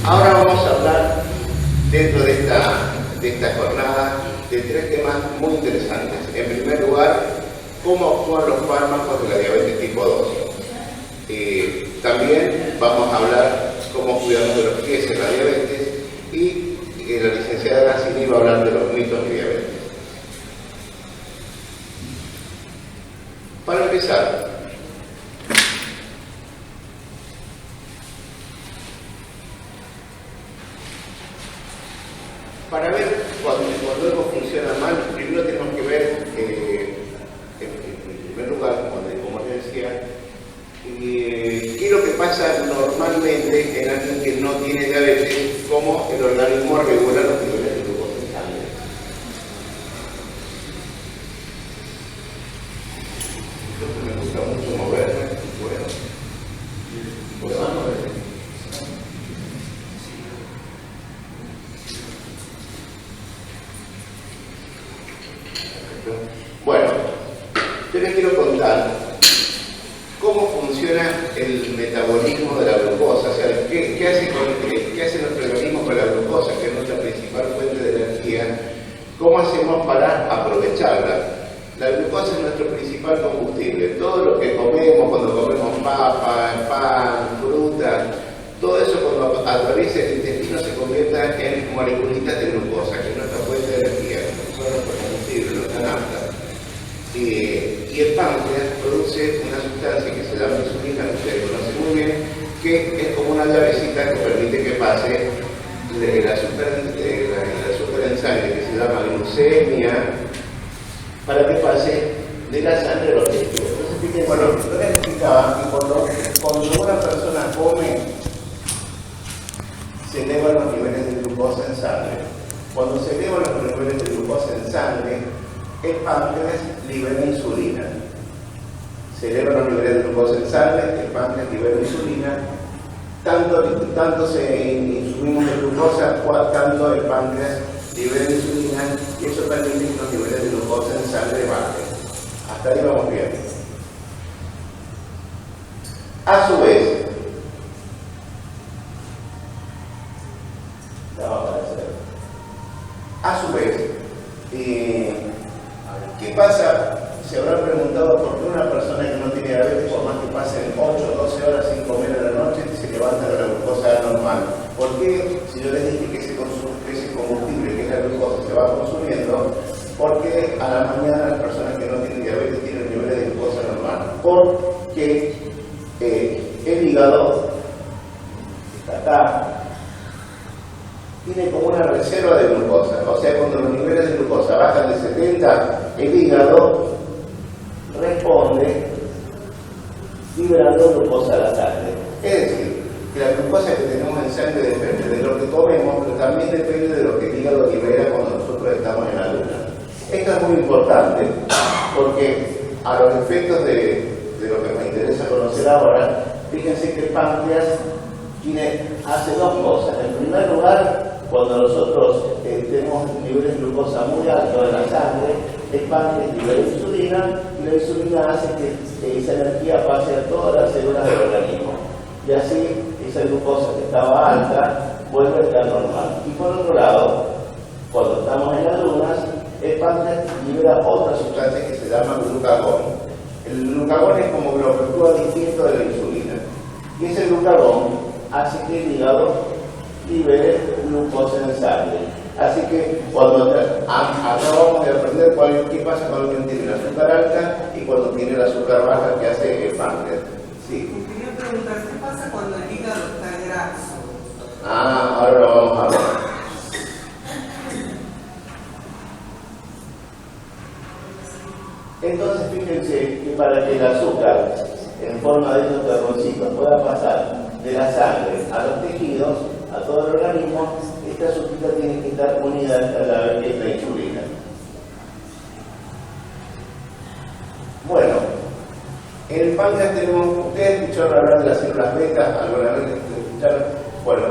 Ahora vamos a hablar, dentro de esta jornada, de tres temas muy interesantes. En primer lugar, cómo actúan los fármacos de la diabetes tipo 2. También vamos a hablar cómo cuidamos de los pies en la diabetes y la licenciada Graciela va a hablar de los mitos de diabetes. Para empezar, para ver cuando algo funciona mal, primero tenemos que ver, en primer lugar, como les decía, qué es lo que pasa normalmente en alguien que no tiene diabetes, cómo el organismo regula los niveles de glucosa en sangre. Entonces me gusta mucho moverme, bueno, vamos a ver. Bueno, yo les quiero contar cómo funciona el metabolismo de la glucosa, o sea, qué hace nuestro organismo con la glucosa, que es nuestra principal fuente de energía, cómo hacemos para aprovecharla. La glucosa es nuestro principal combustible. Todo lo que comemos, cuando comemos papa, pan, fruta, todo eso cuando atraviesa el intestino se convierte en moleculitas de glucosa, que es nuestra fuente de energía, son nuestros combustibles, nuestra nafta. Y el páncreas produce una sustancia que se llama insulina, que ustedes conocen muy bien, que es como una llavecita que permite que pase el azúcar en sangre, que se llama glucemia, para que pase de la sangre a los tejidos. Entonces, bueno, yo les explicaba que cuando una persona come, se elevan los niveles de glucosa en sangre. Cuando se elevan los niveles de glucosa en sangre, el páncreas libera insulina. Se elevan los niveles de glucosa en sangre, el páncreas libera insulina. Tanto se insumimos de glucosa, tanto el páncreas libera insulina, y eso permite que los niveles de glucosa en sangre bajen. Hasta ahí vamos bien. A su vez, ¿qué pasa? Se habrán preguntado por qué una persona que no tiene diabetes, por más que pasen 8 o 12 horas sin comer en la noche, se levanta con la glucosa normal. ¿Por qué? Si yo les dije que ese combustible, que es la glucosa, se va consumiendo, porque a la mañana las personas que no tienen diabetes tienen niveles de glucosa normal. Porque el hígado, que está acá, tiene como una reserva de glucosa. O sea, cuando los niveles de glucosa bajan de 70, el hígado responde liberando glucosa a la sangre. Es decir, que la glucosa que tenemos en sangre depende de lo que comemos, pero también depende de lo que el hígado libera cuando nosotros estamos en ayunas. Esto es muy importante porque a los efectos de lo que me interesa conocer ahora, fíjense que el páncreas hace dos cosas. En primer lugar, cuando nosotros tenemos niveles de glucosa muy altos en la sangre, el páncreas libera insulina, y la insulina hace que esa energía pase a todas las células del organismo. Y así, esa glucosa que estaba alta vuelve a estar normal. Y por otro lado, cuando estamos en ayunas, el páncreas libera otra sustancia que se llama glucagón. El glucagón es como lo que actúa distinto de la insulina. Y ese glucagón hace que el hígado libere glucosa en sangre. Así que cuando acabamos de aprender qué pasa cuando alguien tiene la azúcar alta y cuando tiene la azúcar baja, que hace el páncreas. Sí. Quería preguntar, ¿qué pasa cuando el hígado está graso? Ahora lo vamos a ver. Entonces fíjense que para que el azúcar en forma de estos carboncitos pueda pasar de la sangre a los tejidos, a todo el organismo, esta azúcar tiene que estar unida a esta llave que es la insulina. Bueno, en el páncreas tenemos, ustedes escucharon hablar de las células beta, alguna vez escucharon. Bueno,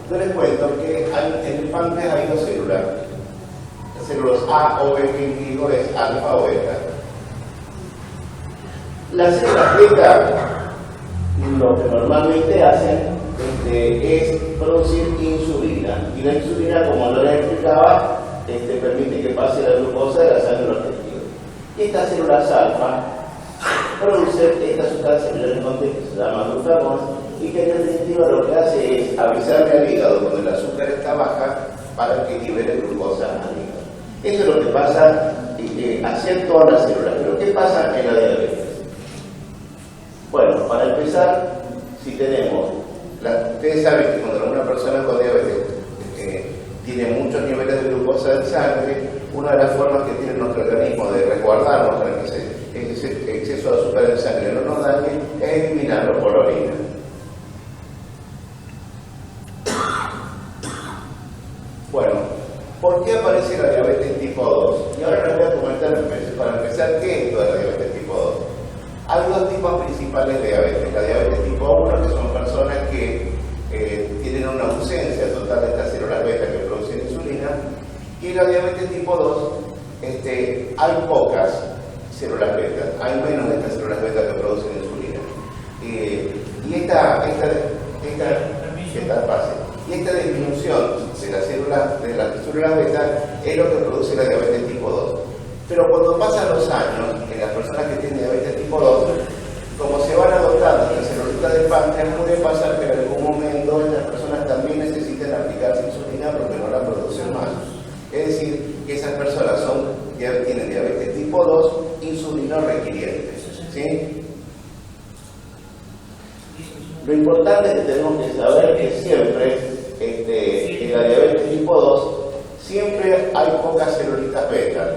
yo les cuento que en el páncreas hay dos células, las células A o B, que digo es alfa o beta. Las células beta lo que normalmente hacen es producir insulina. Y la insulina, como lo les explicaba, permite que pase la glucosa de la sangre a los tejidos. Y estas células alfa producen esta sustancia que yo les conté, que se llama glucagón, y que en definitiva lo que hace es avisarle al hígado cuando el azúcar está baja para que libere glucosa al hígado. Eso es lo que pasa hacia todas las células. Pero ¿qué pasa en la diabetes? Bueno, para empezar, si tenemos, ustedes saben que cuando una persona con diabetes tiene muchos niveles de glucosa en sangre, una de las formas que tiene nuestro organismo de resguardarnos para que ese exceso de azúcar en sangre no nos dañe es eliminarlo por la orina. Bueno, ¿por qué aparece la diabetes tipo 2? Y ahora les voy a comentar, para empezar, ¿qué es esto de la diabetes tipo 2? Hay dos tipos principales de diabetes. La diabetes tipo 1, que son personas que tienen una ausencia total de estas células beta que producen insulina, y la diabetes tipo 2, hay pocas células beta, hay menos de estas células beta que producen insulina. Y esta disminución de las células beta es lo que produce la diabetes tipo 2. Pero cuando pasan los años, en las personas que tienen diabetes tipo 2, como se van adoptando las celulitas del páncreas, puede pasar que en algún momento estas personas también necesiten aplicarse insulina porque no la producen más. Es decir, que esas personas tienen diabetes tipo 2 insulino requirientes. ¿Sí? Lo importante es que tenemos que saber que siempre, en la diabetes tipo 2, siempre hay pocas celulitas beta.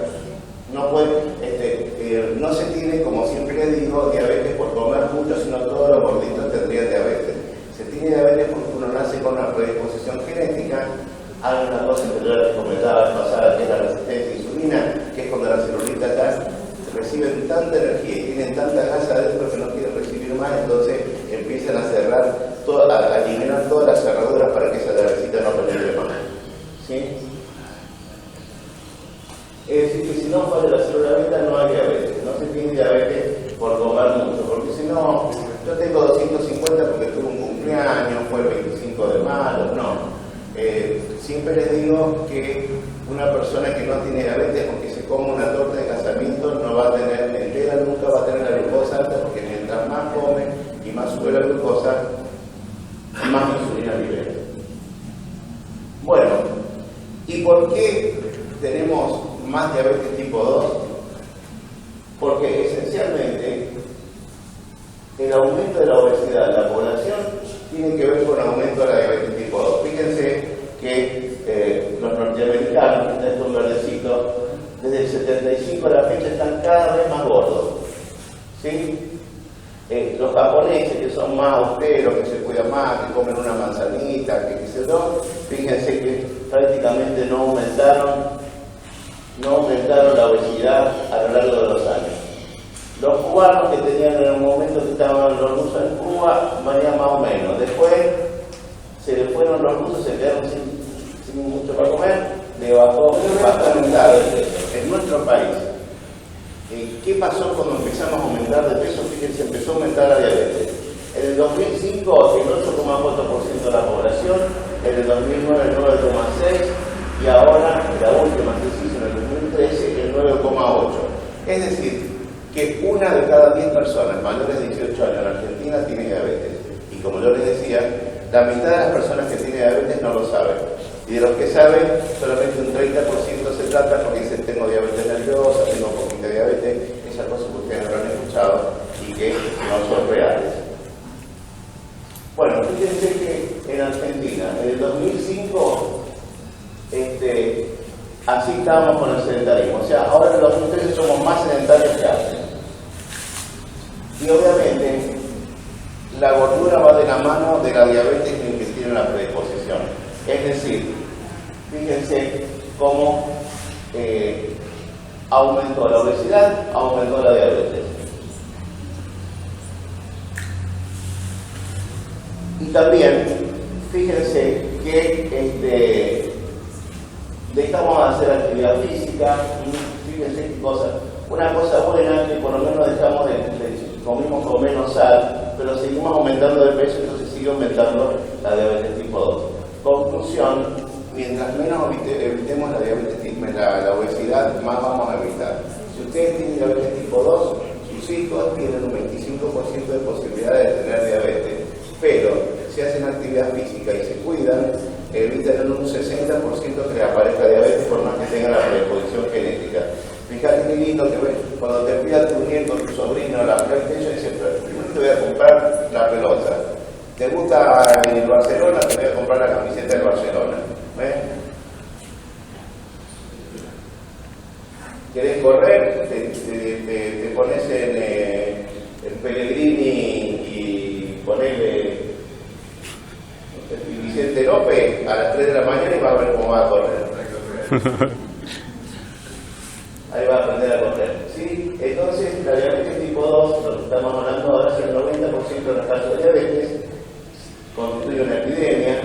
No se tiene, como siempre les digo, diabetes por comer mucho, sino todos los gorditos tendrían diabetes. Se tiene diabetes porque uno nace con una predisposición genética. Hay una cosa que yo les comentaba la vez pasada, que es la resistencia a insulina, que es cuando las celulitas reciben tanta energía y tienen tanta grasa adentro que no quieren recibir más, entonces empiezan a cerrar, a eliminar todas las cerraduras para que esa grasita no penetre más. ¿Sí? Es decir, que si no falla la célula beta no hay diabetes, no se tiene diabetes por comer mucho, porque si no, yo tengo 250 porque tuve un cumpleaños, fue el 25 de mayo, no. Siempre les digo que una persona que no tiene diabetes porque se come una torta de casamiento no va a tener entera, nunca va a tener la glucosa alta, porque mientras más come y más sube la glucosa, más insulina libera. Bueno, ¿y por qué tenemos más diabetes tipo 2? Porque esencialmente el aumento de la obesidad de la población tiene que ver con el aumento de la diabetes tipo 2. Fíjense que los norteamericanos, que están con verdecitos, desde el 75 a la fecha están cada vez más gordos. ¿Sí? Los japoneses, que son más austeros, que se cuidan más, que comen una manzanita, que qué sé yo, fíjense que prácticamente no aumentaron la obesidad a lo largo de los años. Los cubanos que tenían en el momento que estaban los rusos en Cuba, varían más o menos. Después se les fueron los rusos, se quedaron sin mucho para comer, le bajó bastante en nuestro país. ¿Qué pasó cuando empezamos a aumentar de peso? Fíjense, empezó a aumentar la diabetes. En el 2005 el 8,4% de la población, en el 2009 el 9,6% y ahora, en la última que se hizo en el 2013, el 9,8%. Es decir, que una de cada 10 personas mayores de 18 años en Argentina tiene diabetes. Y como yo les decía, la mitad de las personas que tienen diabetes no lo saben. Y de los que saben, solamente un 30% se trata porque dicen tengo diabetes nerviosa, tengo un poquito de diabetes, esas cosas que ustedes habrán escuchado y que no son reales. Bueno, fíjense que en Argentina, en el 2005, así estábamos con el sedentarismo. O sea, ahora en el 2013 somos más sedentarios que antes. Y obviamente, la gordura va de la mano de la diabetes en que tiene la predisposición. Es decir, fíjense cómo aumentó la obesidad, aumentó la diabetes. Y también, fíjense que dejamos de hacer actividad física, fíjense qué cosa. Una cosa buena que por lo menos comimos con menos sal, pero seguimos aumentando de peso, entonces sigue aumentando evitemos la diabetes la obesidad, más vamos a evitar. Si ustedes tienen diabetes tipo 2, sus hijos tienen un 25% de posibilidad de tener diabetes, pero si hacen actividad física y se cuidan, evitan un 60% que le aparezca diabetes por más que tengan la predisposición genética. Fíjate qué lindo que ves, cuando te pida tu nieto, tu sobrino, la PlayStation, dice, primero te voy a comprar la pelota. ¿Te gusta el Barcelona? Te voy a comprar la camiseta del Barcelona. ¿Ves? ¿Querés correr? Te pones en el Pellegrini y ponele Vicente López a las 3 de la mañana y vas a ver cómo va a correr. Ahí va a aprender a correr, ¿sí? Entonces, la diabetes tipo 2, lo que estamos hablando ahora, es el 90% de los casos de diabetes, constituye una epidemia,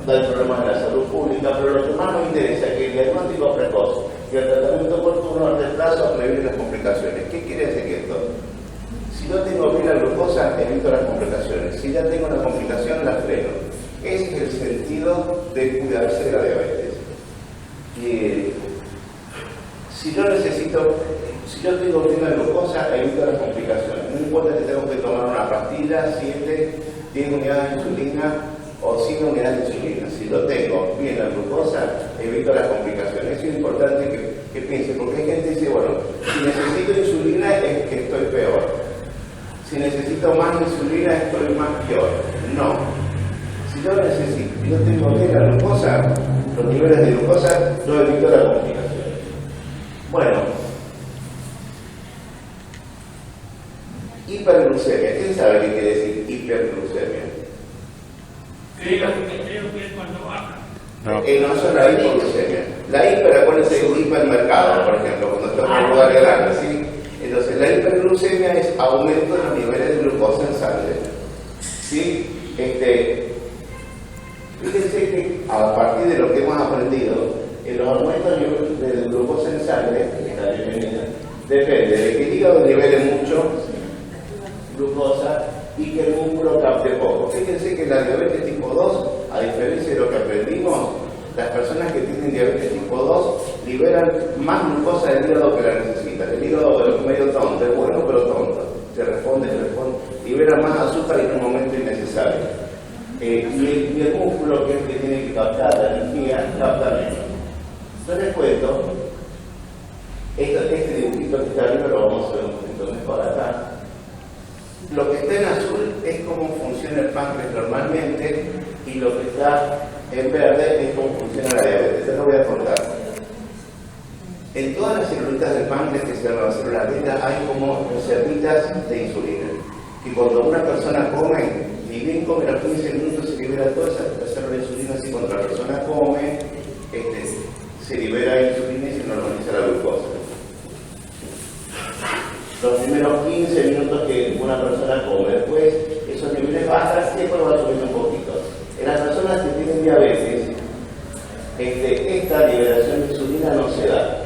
da problemas en la salud pública, pero lo que más nos interesa es que el diagnóstico precoz y el tratamiento oportuno a plazo previene las complicaciones. ¿Qué quiere decir esto? Si no tengo bien la glucosa, evito las complicaciones. Si ya tengo una complicación, la freno. Ese es el sentido de cuidarse de la diabetes. Y si yo tengo bien la glucosa, evito las complicaciones. No importa que tengo que tomar una pastilla, 7, 10 unidades de insulina o 5 unidades de insulina. Si lo tengo bien la glucosa, evito las complicaciones. Eso es importante que piense, porque hay gente que dice, bueno, si necesito insulina es que estoy peor. Si necesito más insulina, estoy más peor. No. Si yo necesito, yo tengo bien la glucosa, los niveles de glucosa, yo evito la complicación. Bueno, hiperglucemia. ¿Quién sabe qué quiere decir hiperglucemia? Creo que es cuando baja. No, eso es la hipoglucemia. La hiper, acuérdense de un hipermercado, por ejemplo, cuando estamos en un lugar grande, ¿sí? Entonces, la hiperglucemia es aumento de los niveles de glucosa en sangre. ¿Sí? Fíjense que a partir de lo que hemos aprendido, los aumentos de glucosa en sangre, depende de que el hígado libere mucho glucosa y que el músculo capte poco. Fíjense que la diabetes tipo 2, a diferencia de lo que aprendimos, las personas que tienen diabetes tipo 2 liberan más glucosa del hígado que la necesitan. El hígado es medio tonto, es bueno pero tonto. Se responde, libera más azúcar en un momento innecesario. Y el músculo, que es el que tiene que captar la energía, capta menos. Yo les cuento, este dibujito que está arriba lo vamos a hacer un poquito mejor acá. Lo que está en azul es cómo funciona el páncreas normalmente y lo que está en verde es cómo funciona la diabetes. Te lo voy a contar. En todas las celulitas del páncreas, que se llaman las células beta, hay como reservitas de insulina. Y cuando una persona come, ni bien come a los 15 minutos, se libera toda esa reserva de insulina. Así cuando la persona come, se libera insulina y se normaliza la glucosa. Los primeros 15 minutos que una persona come, después esos niveles bajan y después va subiendo un poquito. En las personas que tienen diabetes, esta liberación de insulina no se da.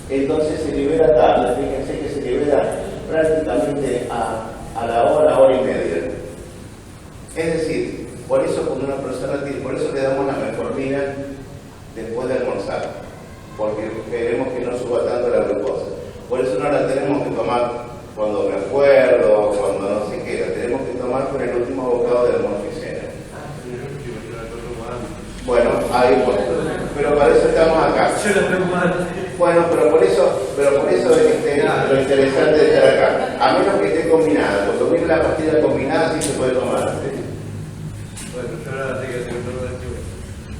Entonces se libera tarde, fíjense que se libera prácticamente a la hora y media. Es decir, por eso cuando una persona tiene, por eso le damos la metformina después de almorzar, porque queremos que no suba tanto la glucosa. Por eso no la tenemos que tomar cuando me acuerdo, cuando no sé qué, la tenemos que tomar con el último bocado de morficina. Bueno, ahí bueno, pero para eso estamos acá. Bueno, pero por eso es lo interesante de estar acá. A menos que esté combinada, cuando viene la pastilla combinada sí se puede tomar antes.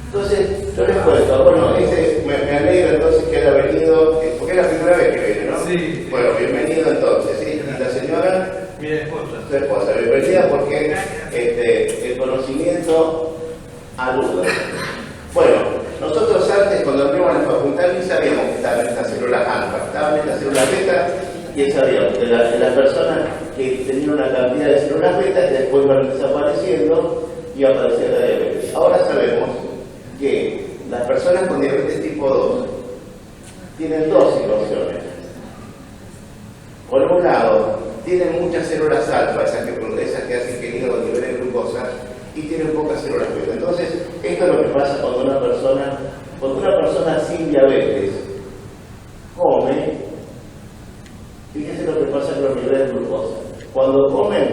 Entonces, yo les cuento, bueno, me alegra entonces que haya venido, porque es la primera vez que viene, ¿no? Sí. Bueno, bienvenido entonces, ¿sí? Y la señora, Mi esposa. su esposa, bienvenida porque el conocimiento ayuda. Bueno, nosotros antes, cuando abrimos la facultad, ni sabíamos que estaban estas células alfa, estaban estas células beta, y sabíamos que las personas que tenían una cantidad de células beta que después van desapareciendo y aparecía la diabetes. Ahora sabemos que las personas con diabetes tipo 2 tienen dos situaciones. Por un lado, tienen muchas células alfa, esas que hacen que el hígado libere glucosa, y tienen pocas células beta. Entonces, esto es lo que pasa cuando una persona cuando una persona sin diabetes come, fíjense lo que pasa con los niveles de glucosa. Cuando comen,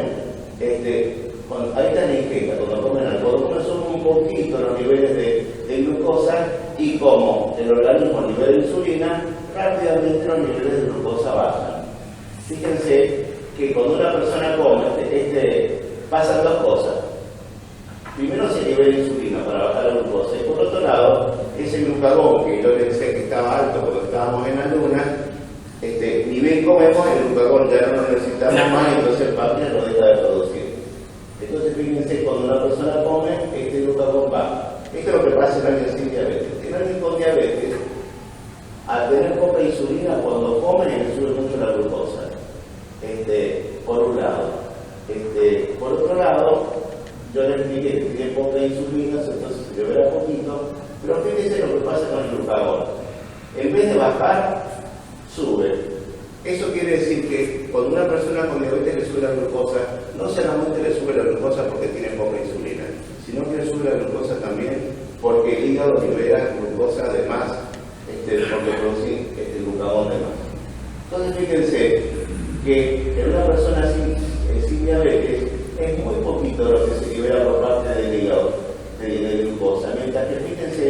ahí está la ingesta, cuando comen algo, comen solo un poquito los niveles de glucosa y como el organismo libera insulina, rápidamente los niveles de glucosa bajan. Fíjense que cuando una persona come, pasan dos cosas. Primero se libera insulina para bajar la glucosa y por otro lado, ese glucagón que yo pensé que estaba alto cuando estábamos en la luna, ni bien comemos, el glucagón ya no lo necesitamos más, entonces el páncreas lo deja de producir. Entonces fíjense, cuando una persona come, este glucagón baja. Esto es lo que pasa en alguien sin diabetes. En alguien con diabetes, al tener poca insulina, cuando come, le sube mucho la glucosa. Por un lado. Por otro lado, yo le expliqué que tiene poca insulina, entonces se libera poquito, pero fíjense lo que pasa con el glucagón. En vez de bajar, sube. Eso quiere decir que cuando una persona con diabetes le sube la glucosa, no solamente le sube la glucosa porque tiene poca insulina, sino que le sube la glucosa también porque el hígado libera glucosa de más, porque produce glucagón de más. Entonces fíjense que en una persona sin diabetes es muy poquito lo que se libera por parte del hígado de glucosa, mientras que fíjense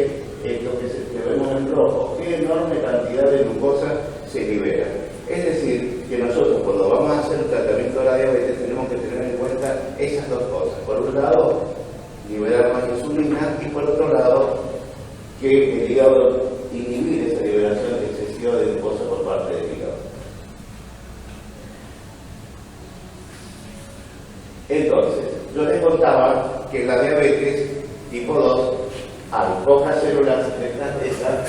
lo que vemos en rojo, qué enorme cantidad de glucosa se libera. Es decir, que nosotros cuando vamos a hacer un tratamiento de la diabetes tenemos que tener en cuenta esas dos cosas. Por un lado, liberar más insulina y por otro lado, que el hígado inhibir esa liberación excesiva de glucosa por parte del hígado. Entonces, yo les contaba que en la diabetes tipo 2 hay pocas células detrás de esas,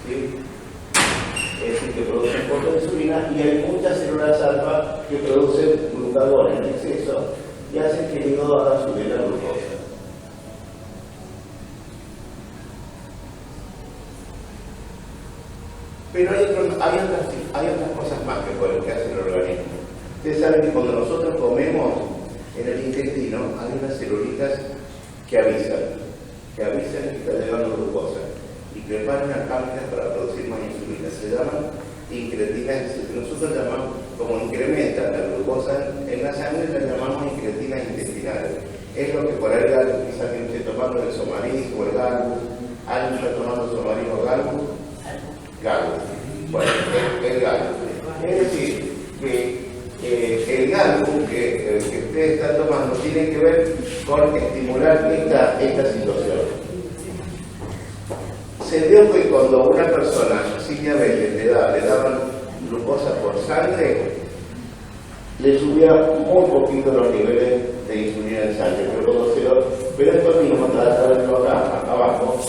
¿sí? Es decir, que producen poca insulina y hay muchas células alfa que producen glucagón en exceso y hacen que el hígado haga subir la glucosa. Pero hay otras cosas más que hace el organismo. Ustedes saben que cuando nosotros comemos en el intestino hay unas celulitas que avisan que está llegando glucosa y preparan al páncreas para producir más insulina. Se llaman incretinas, nosotros llamamos, como incrementan la glucosa en la sangre, la llamamos incretinas intestinales. Es lo que por ahí quizás que esté tomando el Somaris o el Galbus, alguien está tomando el Somaris o Galbus. Bueno, el Galbus. Es decir, que el Galbus que ustedes están tomando tiene que ver con estimular esta situación. Se dio que cuando una persona sin diabetes le daban glucosa por sangre, le subía muy poquito los niveles de insulina en sangre, pero esto mismo acá abajo,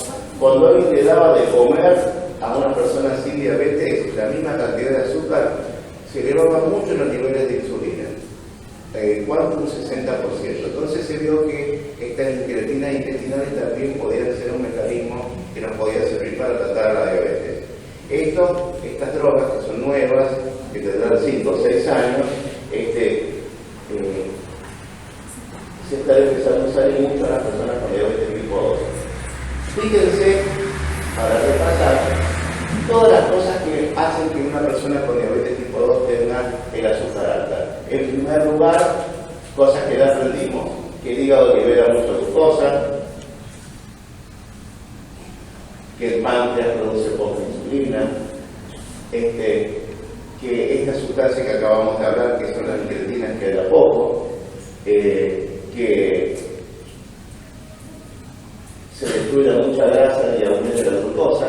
cuando alguien le daba de comer a una persona sin diabetes la misma cantidad de azúcar, se elevaban mucho los niveles de insulina, ¿cuánto? Un 60%. Entonces se vio que estas incretinas intestinales también podían ser un mecanismo que nos podía servir para tratar la diabetes. Estas drogas que son nuevas, que tendrán 5 o 6 años, se están empezando a usar mucho a las personas con diabetes tipo 2. Fíjense, para repasar, todas las cosas que hacen que una persona con diabetes tipo 2 tenga el azúcar alta. En primer lugar, cosas que ya aprendimos, que el hígado libera mucha glucosa, que el páncreas produce poca insulina, que esta sustancia que acabamos de hablar, que son las incretinas, que da poco, que se destruye mucha grasa y aumenta la glucosa,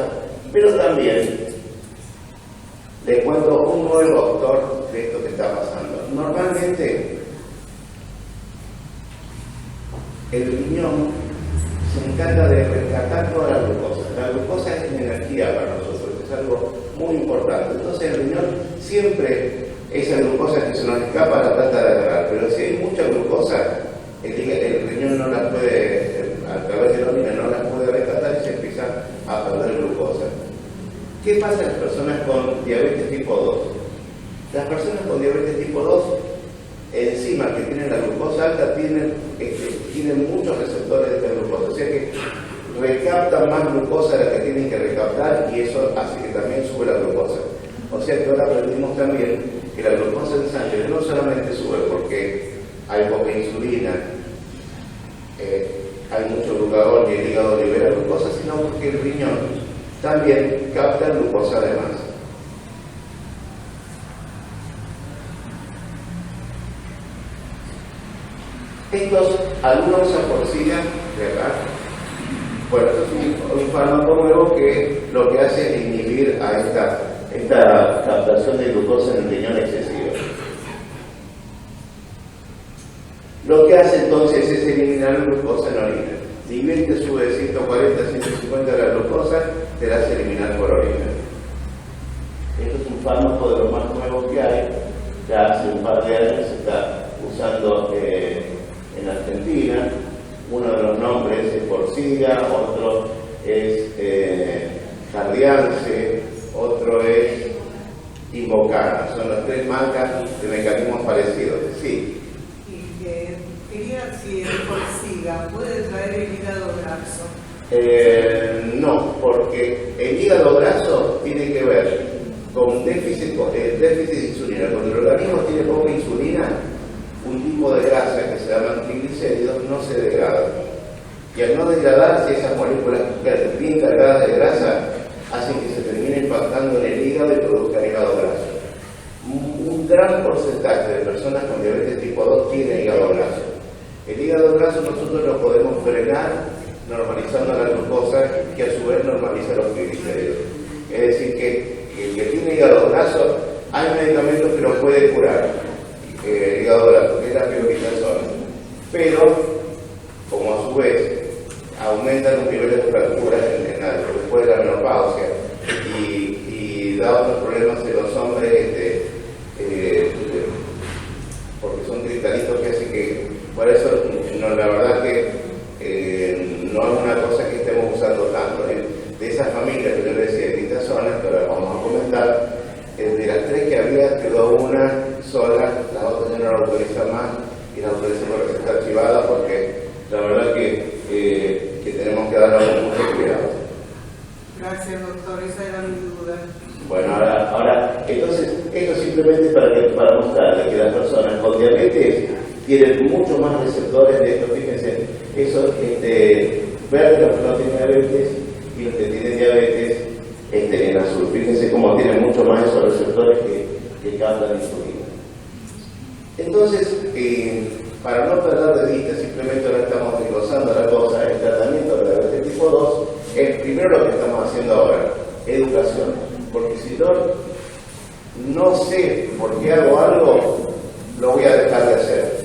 pero también les cuento un nuevo autor de esto que está pasando. Normalmente el riñón se encarga de rescatar toda la glucosa. La glucosa es energía para nosotros, es algo muy importante. Entonces el riñón siempre, esa glucosa que se nos escapa la trata de agarrar, pero si hay mucha glucosa, el riñón no la puede, a través de la orina no la puede rescatar y se empieza a perder glucosa. ¿Qué pasa en las personas con diabetes tipo 2? Las personas con diabetes tipo 2, encima que tienen la glucosa alta, tienen muchos receptores de esta glucosa. O sea que recaptan más glucosa de la que tienen que recaptar y eso hace que también sube la glucosa. O sea que ahora aprendimos también que la glucosa en sangre no solamente sube porque hay poca insulina, hay mucho glucagón y el hígado libera glucosa, sino porque el riñón también capta glucosa de más. Estos, algunos aporcinan de acá. Bueno, esto es un fármaco nuevo que lo que hace es inhibir a esta captación de glucosa en el riñón excesiva. Lo que hace entonces es eliminar la glucosa en orina. Si bien te sube de 140 a 150 la glucosa, te la hace eliminar por orina. Esto es un fármaco de los más nuevos que hay. Ya hace un par de años se está usando en Argentina. Uno de los nombres es Forxiga, otro es Jardiance, otro es Invocana. Son las tres marcas de mecanismos parecidos. Sí. Y quería, si el Forxiga puede traer el hígado graso. No, porque el hígado graso tiene que ver con déficit de insulina. Cuando el organismo tiene poca insulina, un tipo de grasa que se llaman triglicéridos no se degrada. Y al no degradarse, esas moléculas bien cargadas de grasa hacen que se termine impactando en el hígado y produzca hígado graso. Un gran porcentaje de personas con diabetes tipo 2 tiene hígado graso. El hígado graso nosotros lo podemos frenar normalizando la glucosa, que a su vez normaliza los triglicéridos. Es decir, que el que tiene hígado graso, hay medicamentos que lo puede curar. Hígado graso, que es la pioglitazona, pero como a su vez aumentan los niveles de fracturas después de la menopausia y da otros problemas en los hombres, porque son cristalitos que hacen que, por eso no, la verdad que no es una cosa que estemos usando tanto. De esas familias que yo le decía de glitazona, que ahora vamos a comentar, de las tres que había quedó una sola, la otra ya no la autoriza más y la autoriza por receta archivada porque la verdad que tenemos que darle mucho cuidado. Gracias, doctor, esa era mi duda. Bueno, ahora entonces, esto simplemente para mostrarle que las personas con diabetes tienen mucho más receptores de esto. Fíjense, eso ver los que no tienen diabetes y los que tienen diabetes en azul. Fíjense cómo tienen mucho más esos receptores que captan insulina. Entonces, para no perder de vista, simplemente ahora estamos desglosando la cosa, el tratamiento de la diabetes tipo 2 es primero lo que estamos haciendo ahora, educación. Porque si yo no sé por qué hago algo, lo voy a dejar de hacer.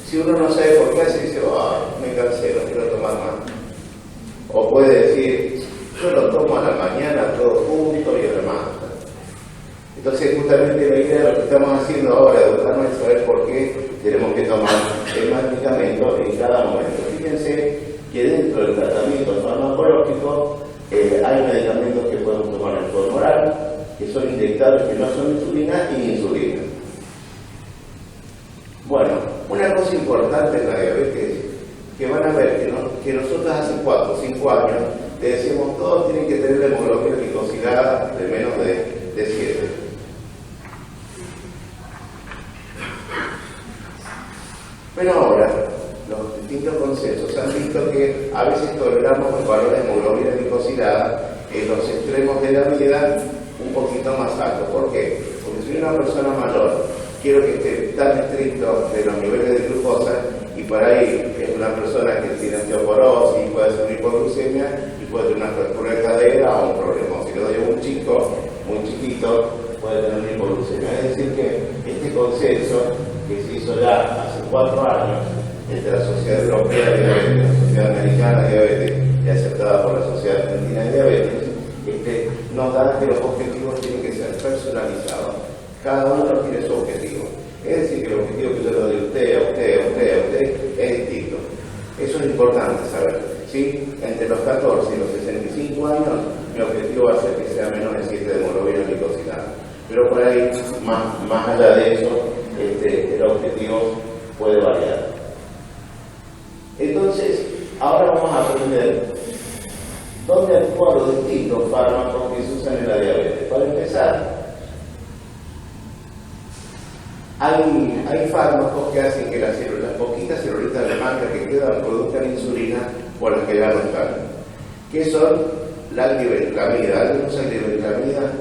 Si uno no sabe por qué hace, dice, me cansé, no quiero tomar más. O puede decir, yo lo tomo a la mañana todo junto y además. Entonces, justamente la idea de lo que estamos haciendo ahora, educarnos es saber por qué tenemos que tomar el medicamento en cada momento. Fíjense que dentro del tratamiento farmacológico hay medicamentos que podemos tomar en forma oral, que son inyectables, que no son insulina y insulina. Bueno, una cosa importante en la diabetes, que van a ver que nosotros hace 4 o 5 años le decíamos todos tienen que tener la hemoglobina glicosilada de menos de 7. Pero ahora, los distintos consensos han visto que a veces toleramos los valores de hemoglobina glicosilada en los extremos de la vida un poquito más altos. ¿Por qué? Porque si una persona mayor quiero que esté tan estricto de los niveles de glucosa y por ahí es una persona que tiene osteoporosis, puede hacer una hipoglucemia y puede tener una fractura de cadera o un problema. Si lo doy a un chico muy chiquito, puede tener una hipoglucemia. Es decir que este consenso que se hizo ya hace 4 años entre la Sociedad Europea de Diabetes, la Sociedad Americana de Diabetes y aceptada por la Sociedad Argentina de Diabetes, nos da que los objetivos tienen que ser personalizados. Cada uno tiene su objetivo. Es decir, que el objetivo que yo le doy a usted, a usted, a usted, a usted, es distinto. Eso es importante saber. ¿Sí? Entre los 14 y los 65 años, mi objetivo va a ser que sea menos de 7 de hemoglobina glicosilada. Pero por ahí, más allá de eso, el objetivo puede variar. Entonces, ahora vamos a aprender fármacos que hacen que las poquitas celulitas de manga que quedan produzcan insulina por las que ya no están, que son la glibenclamida. ¿Alguien usa glibenclamida?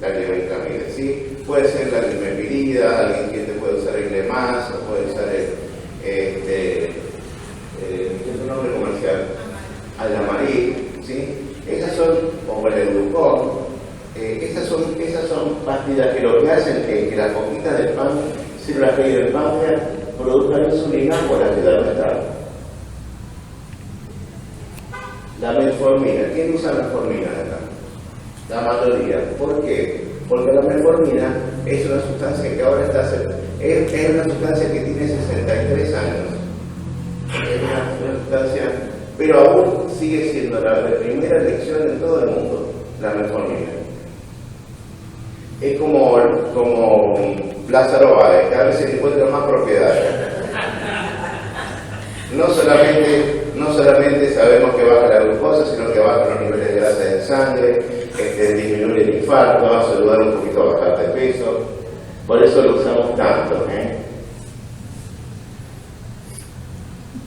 La glibenclamida, ¿sí? Puede ser la glimepirida, alguien que te puede usar el Glemas, o puede usar ¿qué es su nombre comercial? Alamarí, ¿sí? Esas son, o el Educón, esas son pastillas que lo que hacen es que las poquitas del pan, células que hay del páncreas, produzcan insulina por las que ya no están. La metformina, ¿quién usa metformina acá? La mayoría. ¿Por qué? Porque la metformina es una sustancia que ahora está es una sustancia que tiene 63 años. Es una sustancia, pero aún sigue siendo la primera elección en todo el mundo, la metformina. Es como Lázaro Báez, que a veces encuentra más propiedades. No solamente sabemos que baja la glucosa, sino que baja los niveles de grasa en sangre, disminuye el infarto, va a ayudar un poquito a bajar de peso. Por eso lo usamos tanto.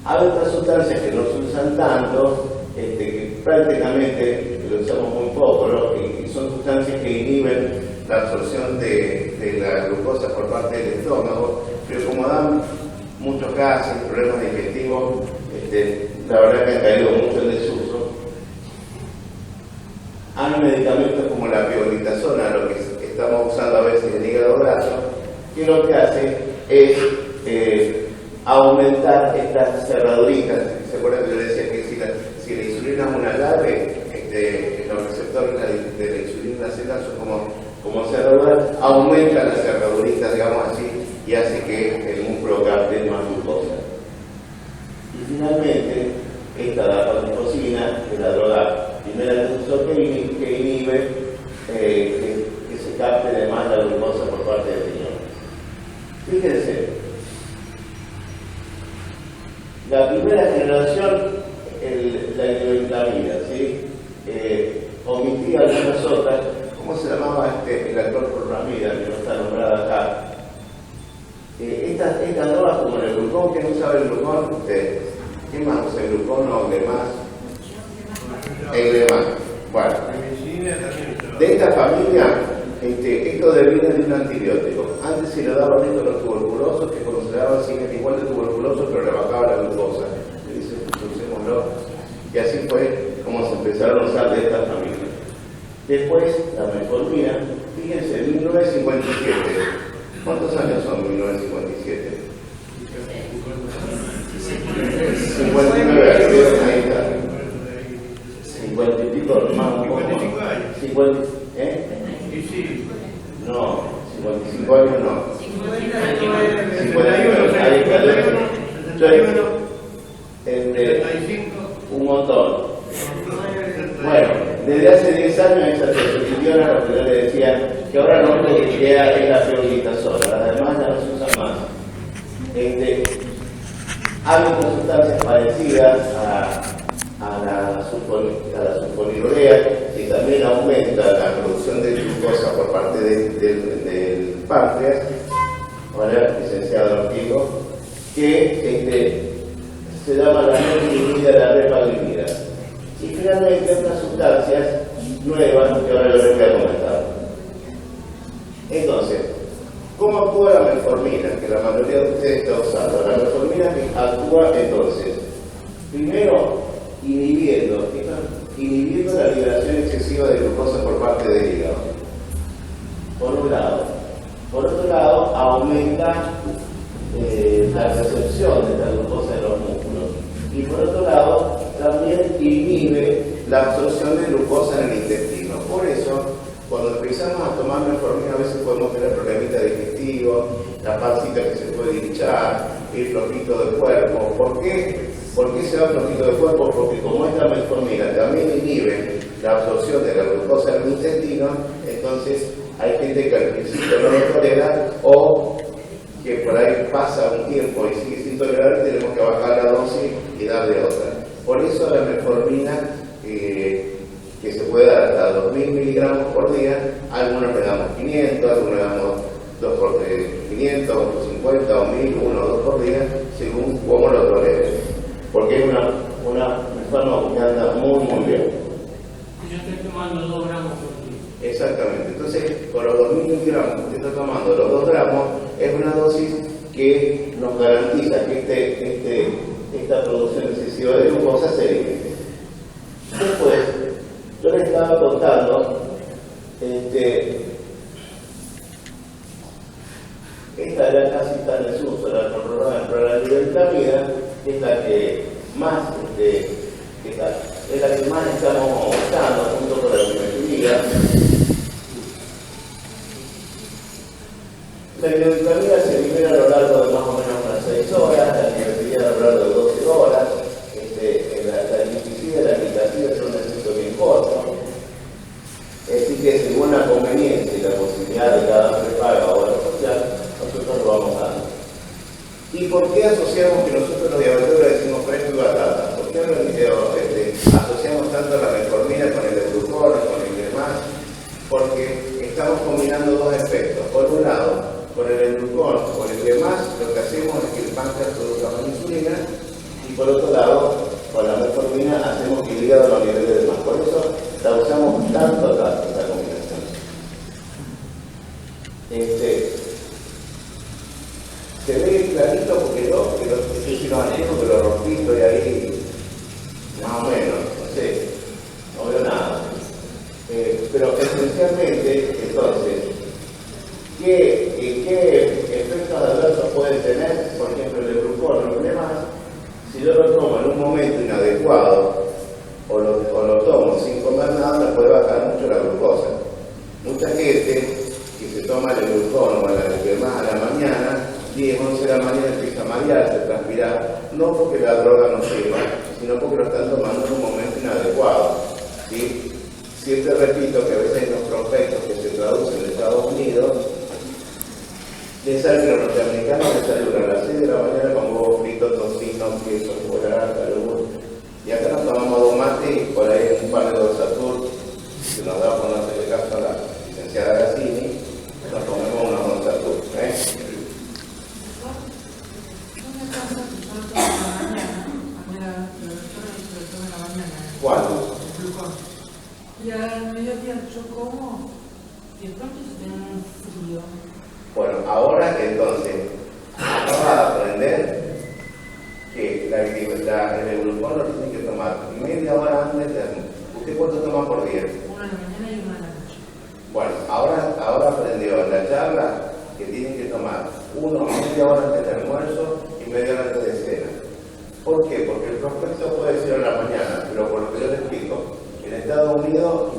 Hay otras sustancias que no se usan tanto, que prácticamente lo usamos muy poco, ¿no? Y son sustancias que inhiben la absorción de la glucosa por parte del estómago, pero como dan muchos gases, problemas digestivos, la verdad que han caído mucho en desuso. Hay medicamentos como la pioglitazona, lo que estamos usando a veces en hígado graso, que lo que hace es aumentar estas cerraduritas. ¿Se acuerdan que yo decía que si la insulina es una llave, los receptores de la insulina en las células son como cerraduras, aumenta las cerraduritas, digamos así, y hace que el músculo capte más glucosa. Y finalmente, esta dapaglifosina, que es la droga primera de uso que inhibe que se capte de más la glucosa por parte del riñón. Fíjense, la primera generación, la glibenclamida, ¿sí? Omití algunas otras. ¿Cómo se llamaba el actor por Ramírez, que no está nombrada acá? Estas drogas como el glucón, ¿quién usaba el glucón? Ustedes. ¿Qué más usa el glucón o Glemas? El Glemas. Bueno, de esta familia, esto deviene de un antibiótico. Antes se le daban esto a los tuberculosos, que cuando se le daban siguen igual de tuberculosos, pero le bajaba la glucosa. Le dicen, usémoslo. Y así fue como se empezaron a usar de esta familia. Después, la metformina, fíjense, 1957. ¿Cuántos años son 1957? 59 años, ahí está. 50 y pico, más un poco. 50, No, 55 años no. 59, ahí está. Un montón. Bueno, desde hace 10 años esa se sustituyó a lo que yo le decía, que ahora no lo que queda es la pioglitazona, las demás ya no se usan más. Hay otras sustancias parecidas a la sulfonilurea, que también aumenta la producción de glucosa por parte del páncreas, ahora licenciado Artigo, que se llama la metformina, la repaglinida. Y finalmente otras sustancias nuevas que ahora les voy a comentar. Entonces, ¿cómo actúa la metformina? Que la mayoría de ustedes está usando. La metformina actúa entonces, primero, inhibiendo la liberación excesiva de glucosa por parte del hígado. Por un lado. Por otro lado, aumenta la recepción de la glucosa de los músculos. Y por otro lado, también inhibe la absorción de glucosa en el intestino. Por eso, cuando empezamos a tomar metformina, a veces podemos tener problemitas digestivos, la pancita que se puede hinchar, el flojito del cuerpo. ¿Por qué? ¿Por qué se da flojito del cuerpo? Porque como esta metformina también inhibe la absorción de la glucosa en el intestino, entonces hay gente que al principio no lo tolera o que por ahí pasa un tiempo y sigue sin tolerar, tenemos que bajar la dosis y darle otra. Por eso la metformina, que se puede dar hasta 2000 miligramos por día, algunos le damos 500, algunos le damos 500, 50 o 1000, 1 o 2 por día, según cómo lo toleres. Porque es una fármaco que anda muy bien. Yo estoy tomando 2 gramos por día. Exactamente. Entonces, con los 2000 miligramos que está tomando, los 2 gramos, es una dosis que nos garantiza que esta producción excesiva de glucosa se elimine. Después, yo les estaba contando, esta ya casi está en desuso, la controlada, pero la libertad es la que más, es la que más estamos usando junto con la biometría. La biometría se libera a lo largo de más o menos unas 6 horas, la biometría a lo largo de 12 horas, la glificida y la glicativa son un efecto bien corto. Así que según la conveniencia y la posibilidad de cada prepago o obra social, nosotros lo vamos dando. ¿Y por qué asociamos que nosotros los diabetes le decimos fresco y batata? ¿Por qué asociamos tanto la metformina con el glucón, con el demás? Porque estamos combinando dos efectos. Por un lado, con el glucón, con el demás, lo que hacemos es que el páncreas produzca más insulina, y por otro lado, con la metformina hacemos que el hígado lo nivele de más. Por eso la usamos tanto esta combinación. Se ve clarito porque yo si lo manejo, que lo rompito y ahí más o menos, no sé, no veo nada. Pero esencialmente, entonces, ¿qué efectos adversos pueden tener? Por ejemplo, el glucón. El problema es, si yo lo tomo en un momento inadecuado o lo tomo sin comer nada, me puede bajar mucho la glucosa. Mucha gente que se toma el glucón o el demás a la mañana, 10, 11 de la mañana empieza a marearse, a transpirar, no porque la droga no sirva, sino porque lo están tomando en un momento inadecuado. ¿Sí? Siempre repito que a veces en los prospectos que se traducen en Estados Unidos, les sale que los norteamericanos desayunan a las 6 de la mañana con huevos fritos, tocino, queso, chocolate, yogur. Y acá nos tomamos 2 mates y por ahí un par de Dorsatur, que nos da por no hacerle caso a la licenciada Gassini, nos comemos unos Dorsatur. ¿Cuándo? Y al mediodía yo como y de pronto se tiene un frío. Bueno, ahora entonces, vamos a aprender que el glucón lo tiene que tomar media hora antes de almuerzo. ¿Usted cuánto toma por día? 1 de la mañana y 1 de la noche. Bueno, ahora aprendió en la charla que tiene que tomar media hora antes del almuerzo y media hora antes de cena. ¿Por qué? Porque el prospecto puede decir a la mañana, pero por lo que yo le explico, en Estados Unidos